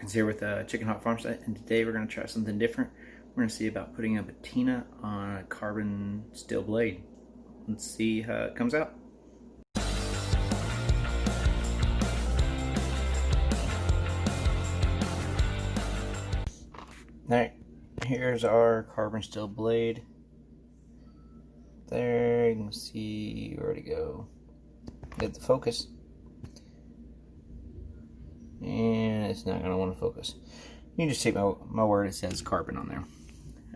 Hawkins here with Chickenhawkfarmstead, and today we're going to try something different. We're going to see about putting a patina on a carbon steel blade. Let's see how it comes out. Alright, here's our carbon steel blade. There, you can see where to go. Get the focus. And it's not going to want to focus. You can just take my word, it says carbon on there.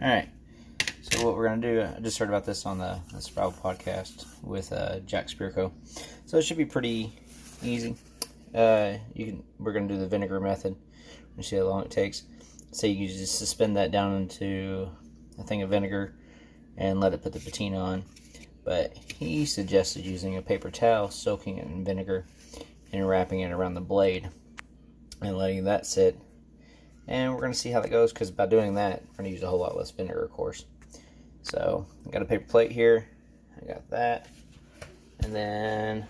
Alright, so what we're going to do, I just heard about this on the Survival podcast with Jack Spirko. So it should be pretty easy. We're going to do the Vinegar Method. We'll see how long it takes. So you can just suspend that down into a thing of vinegar and let it put the patina on. But he suggested using a paper towel, soaking it in vinegar, and wrapping it around the blade and letting that sit. And we're going to see how that goes, because by doing that, we're going to use a whole lot less vinegar, of course. So I got a paper plate here. I got that. And then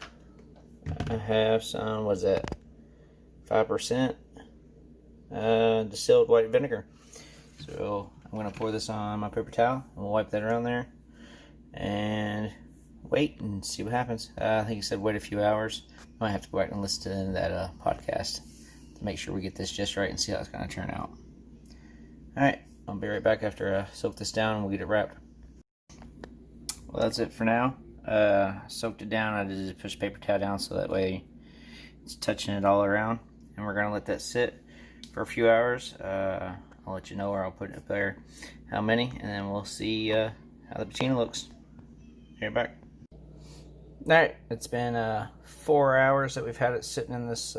I have some, what is that, 5% distilled white vinegar. So I'm going to pour this on my paper towel, and we'll wipe that around there and wait and see what happens. I think he said wait a few hours. I might have to go back and listen to that podcast to make sure we get this just right and see how it's going to turn out. Alright, I'll be right back after I soak this down and we'll get it wrapped. Well, that's it for now. Soaked it down. I just pushed the paper towel down so that way it's touching it all around. And we're going to let that sit for a few hours. I'll let you know, or I'll put it up there how many, and then we'll see how the patina looks. Here, back. Alright, it's been 4 hours that we've had it sitting in this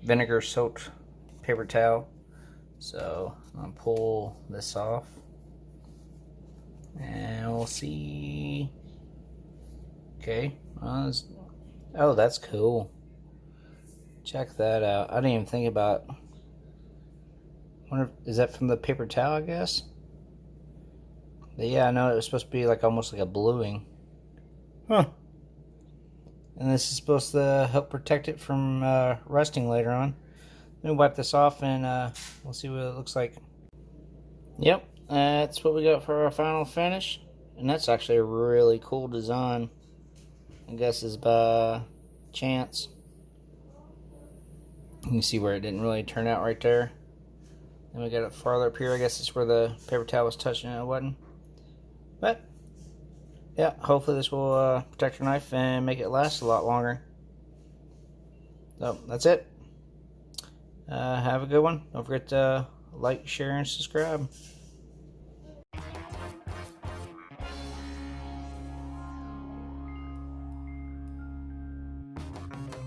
vinegar soaked paper towel. So I'm going to pull this off and we'll see. Okay, oh, that's cool. Check that out. I didn't even think about, is that from the paper towel, I guess? But yeah, I know it was supposed to be like almost like a bluing. Huh. And this is supposed to help protect it from rusting later on. Let me wipe this off and we'll see what it looks like. Yep, that's what we got for our final finish. And that's actually a really cool design. I guess it's by chance. You can see where it didn't really turn out right there. Then we got it farther up here. I guess it's where the paper towel was touching and it wasn't. But yeah, hopefully this will protect your knife and make it last a lot longer. So that's it. Have a good one. Don't forget to like, share, and subscribe.